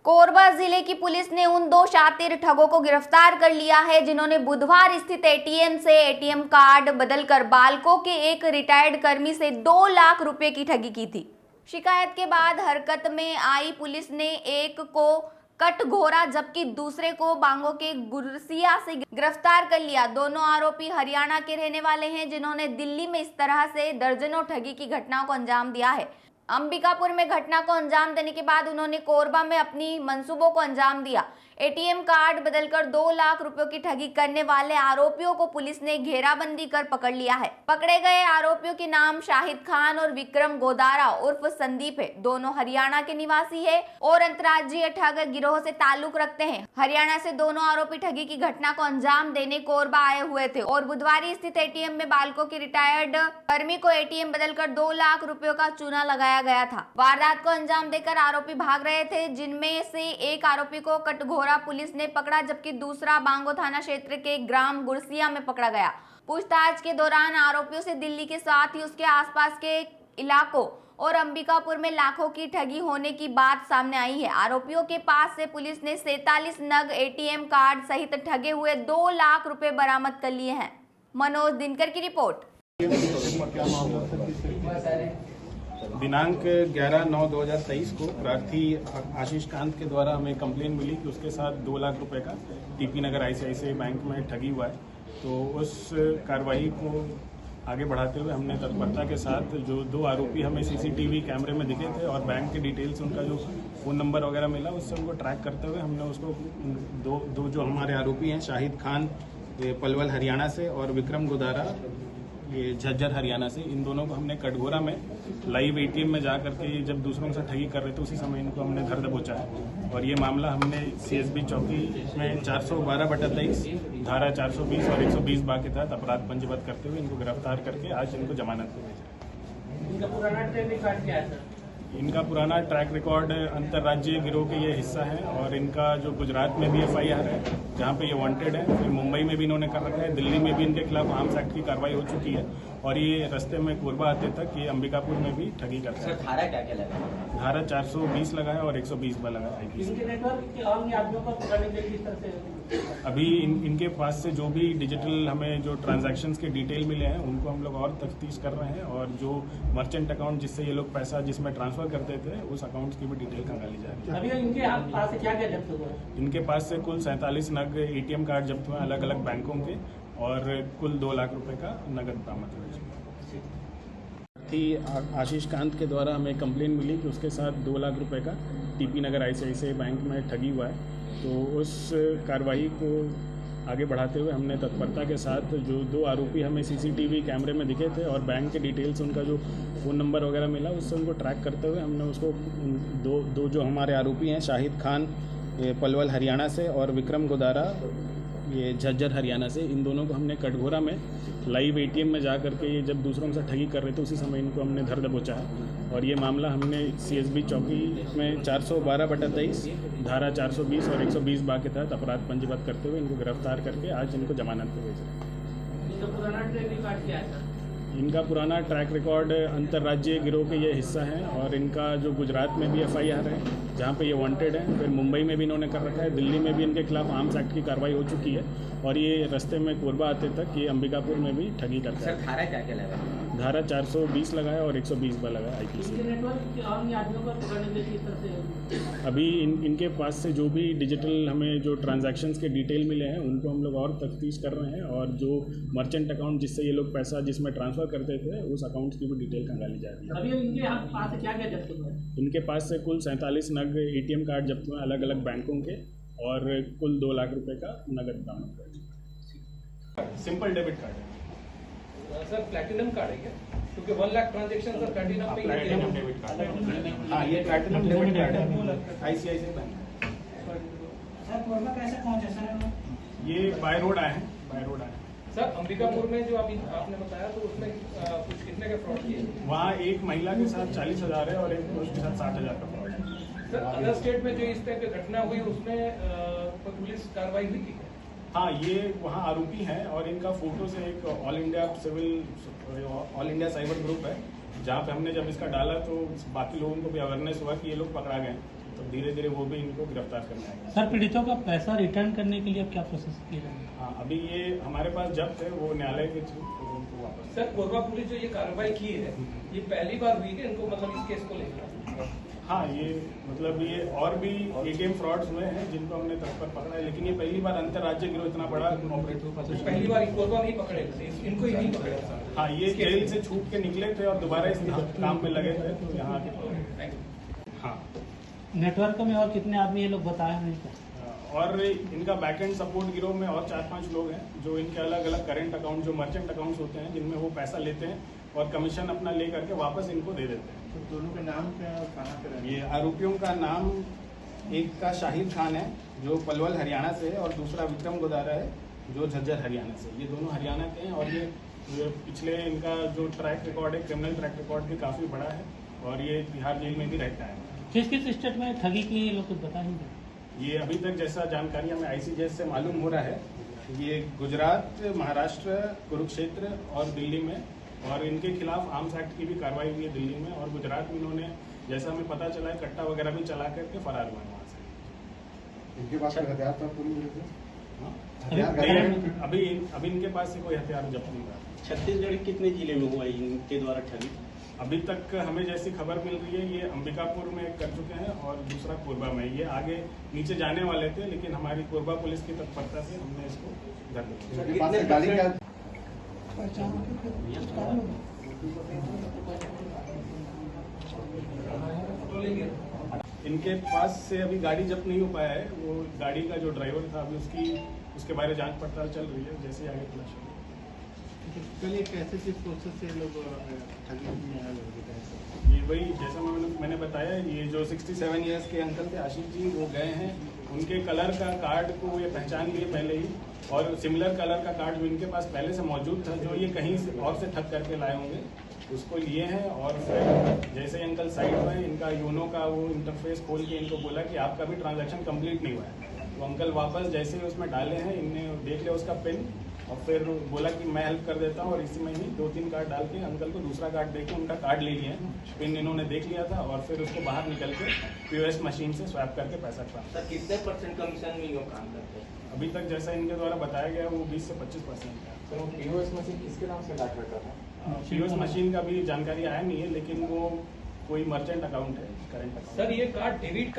कोरबा जिले की पुलिस ने उन दो शातिर ठगों को गिरफ्तार कर लिया है जिन्होंने बुधवार स्थित एटीएम से एटीएम कार्ड बदलकर बालको के एक रिटायर्ड कर्मी से 2 लाख रुपए की ठगी की थी। शिकायत के बाद हरकत में आई पुलिस ने एक को कटघोरा जबकि दूसरे को बांगो के गुरसिया से गिरफ्तार कर लिया। दोनों आरोपी हरियाणा के रहने वाले हैं जिन्होंने दिल्ली में इस तरह से दर्जनों ठगी की घटनाओं को अंजाम दिया है। अंबिकापुर में घटना को अंजाम देने के बाद उन्होंने कोरबा में अपनी मंसूबों को अंजाम दिया। एटीएम कार्ड बदलकर 2 लाख रुपयों की ठगी करने वाले आरोपियों को पुलिस ने घेराबंदी कर पकड़ लिया है। पकड़े गए आरोपियों के नाम शाहिद खान और विक्रम गोदारा उर्फ संदीप है। दोनों हरियाणा के निवासी है और अंतर्राज्यीय ठग गिरोह से ताल्लुक रखते हैं। हरियाणा से दोनों आरोपी ठगी की घटना को अंजाम देने कोरबा आए हुए थे और बुधवार स्थित एटीएम में बालको के रिटायर्ड कर्मी को एटीएम बदलकर 2 लाख रुपयों का चूना लगाया गया था। वारदात को अंजाम देकर आरोपी भाग रहे थे, जिनमें से एक आरोपी को कटघोरा पुलिस ने पकड़ा जबकि दूसरा बांगो थाना क्षेत्र के ग्राम गुरसिया में पकड़ा गया। पूछताछ के दौरान आरोपियों से दिल्ली के साथ ही उसके आसपास के इलाकों और अंबिकापुर में लाखों की ठगी होने की बात सामने आई है। आरोपियों के पास से पुलिस ने 47 नग एटीएम कार्ड सहित ठगे हुए 2 लाख रुपए बरामद कर लिए हैं। मनोज दिनकर की रिपोर्ट। दिनांक 11/9/2023 को प्रार्थी आशीष कांत के द्वारा हमें कंप्लेन मिली कि उसके साथ 2 लाख रुपए का टीपी नगर ICICI बैंक में ठगी हुआ है। तो उस कार्रवाई को आगे बढ़ाते हुए हमने तत्परता के साथ जो 2 आरोपी हमें CCTV कैमरे में दिखे थे और बैंक के डिटेल्स उनका जो फ़ोन नंबर वगैरह मिला उससे उनको ट्रैक करते हुए हमने उसको दो जो हमारे आरोपी हैं शाहिद खान पलवल हरियाणा से और विक्रम गोदारा ये झज्जर हरियाणा से, इन दोनों को हमने कटघोरा में लाइव ATM में जा करके जब दूसरों से ठगी कर रहे थे उसी समय इनको हमने धर दबोचा है। और ये मामला हमने CSB चौकी में 412/23 धारा 420 और 120 बार के तहत अपराध पंजीबद्ध करते हुए इनको गिरफ्तार करके आज इनको जमानत पे भेजा। इनका पुराना ट्रैक रिकॉर्ड अंतर्राज्यीय गिरोह के ये हिस्सा है और इनका जो गुजरात में भी FIR है जहाँ पे ये वांटेड है, फिर मुंबई में भी इन्होंने कर रखा है, दिल्ली में भी इनके खिलाफ आर्म्स एक्ट की कार्रवाई हो चुकी है और ये रास्ते में कोरबा आते तक ये अंबिकापुर में भी ठगी करते हैं। धारा क्या लगा? धारा 420 लगा है और 120 पर लगा है। अभी इनके पास से जो भी डिजिटल हमें जो ट्रांजैक्शंस के डिटेल मिले हैं उनको हम लोग और तफ्तीश कर रहे हैं और जो मर्चेंट अकाउंट जिससे ये लोग पैसा जिसमें ट्रांसफर करते थे उस अकाउंट्स की भी डिटेल खंगाली जा रही है। अभी इनके पास से क्या जब्त हुआ? इनके पास से कुल 47 नग ATM कार्ड जब्त हुए अलग अलग बैंकों के और कुल 2 लाख रुपए का नगद बरामद हुआ। आशीष कांत के द्वारा हमें कंप्लेन मिली कि उसके साथ 2 लाख रुपए का टीपी नगर ICICI बैंक में ठगी हुआ है। तो उस कार्रवाई को आगे बढ़ाते हुए हमने तत्परता के साथ जो 2 आरोपी हमें CCTV कैमरे में दिखे थे और बैंक के डिटेल्स उनका जो फ़ोन नंबर वगैरह मिला उससे उनको ट्रैक करते हुए हमने उसको दो जो हमारे आरोपी हैं शाहिद खान पलवल हरियाणा से और विक्रम गोदारा ये झज्जर हरियाणा से, इन दोनों को हमने कटघोरा में लाइव ATM में जा करके ये जब दूसरों से ठगी कर रहे थे उसी समय इनको हमने धर दबोचा है और ये मामला हमने CSB चौकी में 412/23 धारा 420 और 120 बार के तहत अपराध पंजीबद्ध करते हुए इनको गिरफ्तार करके आज इनको जमानत पे भेजा। इनका पुराना ट्रैक रिकॉर्ड अंतर्राज्यीय गिरोह के ये हिस्सा है और इनका जो गुजरात में भी FIR है जहाँ पे ये वांटेड है, फिर मुंबई में भी इन्होंने कर रखा है, दिल्ली में भी इनके खिलाफ आर्म्स एक्ट की कार्रवाई हो चुकी है और ये रास्ते में कोरबा आते तक ये अंबिकापुर में भी ठगी करता है। धारा क्या लगा? धारा 420 लगा है और 120 पर लगा है IPC। अभी इनके पास से जो भी डिजिटल हमें जो ट्रांजैक्शंस के डिटेल मिले हैं उनको हम लोग और तफ्तीश कर रहे हैं और जो मर्चेंट अकाउंट जिससे ये लोग पैसा जिसमें ट्रांसफर करते थे उस अकाउंट की भी डिटेल खंगाली जा रही है। अभी इनके पास से क्या जब्त हुआ? इनके पास से कुल 47 नग ATM कार्ड जब्त हुए अलग अलग बैंकों के और कुल 2 लाख रुपए का नगद बरामद हुआ। सिंपल डेबिट कार्ड है सर, प्लैटिनम कार्ड है क्या? क्योंकि 1 lakh transaction sir platinum debit card है। हाँ, ये प्लैटिनम डेबिट कार्ड है ICICI बैंक। सर कोरबा कैसे पहुंचे सर? ये बाय रोड आए हैं, बाय रोड आए हैं। सर, अंबिकापुर में जो अभी आपने बताया तो उसमें कुछ कितने का फ्रॉड किए? वहाँ एक महिला के साथ 40,000 है और एक पुरुष के साथ 60,000 का फ्रॉड है। सर, अदर स्टेट में जो इस तरह की घटना हुई उसमें पुलिस कार्रवाई हुई थी? हाँ, ये वहाँ आरोपी हैं और इनका फोटो से एक ऑल इंडिया साइबर ग्रुप है जहाँ पे हमने जब इसका डाला तो बाकी लोगों को भी अवेयरनेस हुआ कि ये लोग पकड़ा गए। तो तो धीरे धीरे वो भी इनको गिरफ्तार करने आएंगे। सर पीड़ितों का पैसा रिटर्न करने के लिए अब क्या प्रोसेस किया जाएगा? हाँ, अभी ये हमारे पास जब्त है, वो न्यायालय के थ्रू तो उनको वापस। सर कोरबा पुलिस जो ये कार्रवाई की है, ये पहली बार हुई है इनको, मतलब इस केस को लेकर? हाँ, ये मतलब ये और भी एटीएम फ्रॉड्स हुए हैं जिनको हमने तत्पर पकड़ा है, लेकिन ये पहली बार अंतर्राज्य गिरोह इतना बड़ा ऑपरेटिव पहली बार कोरबा नहीं पकड़े थे, इनको ही नहीं पकड़े थे। हाँ, ये जेल से छूट के निकले थे और दोबारा इस काम में लगे थे, तो यहाँ के हाँ। नेटवर्क में और कितने आदमी ये लोग बताए हैं क्या? और इनका बैकएंड सपोर्ट गिरोह में और 4-5 लोग हैं जो इनके अलग अलग करेंट अकाउंट, जो मर्चेंट अकाउंट्स होते हैं, जिनमें वो पैसा लेते हैं और कमीशन अपना ले करके वापस इनको दे देते हैं। तो दोनों के नाम क्या, कहाँ पे रहते हैं? ये आरोपियों का नाम, एक का शाहिद खान है जो पलवल हरियाणा से है और दूसरा विक्रम गोदारा है जो झज्जर हरियाणा से। ये दोनों हरियाणा के हैं और ये पिछले इनका जो ट्रैक रिकॉर्ड है, क्रिमिनल ट्रैक रिकॉर्ड भी काफ़ी बड़ा है और ये तिहाड़ जेल में भी रहता है। किस किस स्टेट में ठगी की ये लोग कुछ बताएंगे? ये अभी तक जैसा जानकारी हमें आईसीजेएस से मालूम हो रहा है, ये गुजरात, महाराष्ट्र, कुरुक्षेत्र और दिल्ली में, और इनके खिलाफ आर्म्स एक्ट की भी कार्रवाई हुई है दिल्ली में, और गुजरात में इन्होंने, जैसा हमें पता चला है, कट्टा वगैरह भी चला करके फरार हुए वहाँ से। इनके पास कोई हथियार था पूरी तरह से? हाँ? हथियार अभी अभी इनके पास से कोई हथियार जब्त नहीं हुआ। छत्तीसगढ़ के कितने जिले में हुआ इनके द्वारा ठगी? अभी तक हमें जैसी खबर मिल रही है, ये अंबिकापुर में कर चुके हैं और दूसरा कोरबा में। ये आगे नीचे जाने वाले थे, लेकिन हमारी कोरबा पुलिस की तत्परता से हमने इसको धर लिया। इनके पास से गाड़ी का इनके पास से अभी गाड़ी जब्त नहीं हो पाया है। वो गाड़ी का जो ड्राइवर था, अभी उसके बारे में जांच पड़ताल चल रही है, जैसे आगे खुला चलेगा। चलिए, कैसे किस प्रोसेस से लोग ठगी में आए? ये वही जैसा मैंने बताया, ये जो 67 इयर्स के अंकल थे आशीष जी, वो गए हैं, उनके कलर का कार्ड को ये पहचान लिए पहले ही, और सिमिलर कलर का कार्ड जो इनके पास पहले से मौजूद था, जो ये कहीं से और से ठग करके लाए होंगे, उसको लिए हैं। और फिर जैसे ही अंकल साइड में इनका योनो का वो इंटरफेस खोल के इनको बोला कि आपका भी ट्रांजैक्शन कंप्लीट नहीं हुआ है, तो अंकल वापस जैसे ही उसमें डाले हैं, इनने देख लिया उसका पिन और फिर बोला कि मैं हेल्प कर देता हूँ, और इसी में ही 2-3 कार्ड डाल के अंकल को दूसरा कार्ड देके उनका कार्ड ले लिया, पिन इन्होंने देख लिया था, और फिर उसको बाहर निकल के पीओएस मशीन से स्वैप करके पैसा ट्रांसफर। सर कितने % कमीशन में ये काम करते हैं? अभी तक जैसा इनके द्वारा बताया गया वो 20 से 25% है। सर वो पीओएस मशीन किसके नाम से डाक रहता था? पीओएस मशीन का भी जानकारी आया नहीं है, लेकिन वो कोई मर्चेंट अकाउंट है, करेंट अकाउंट। सर ये कार्ड डेबिट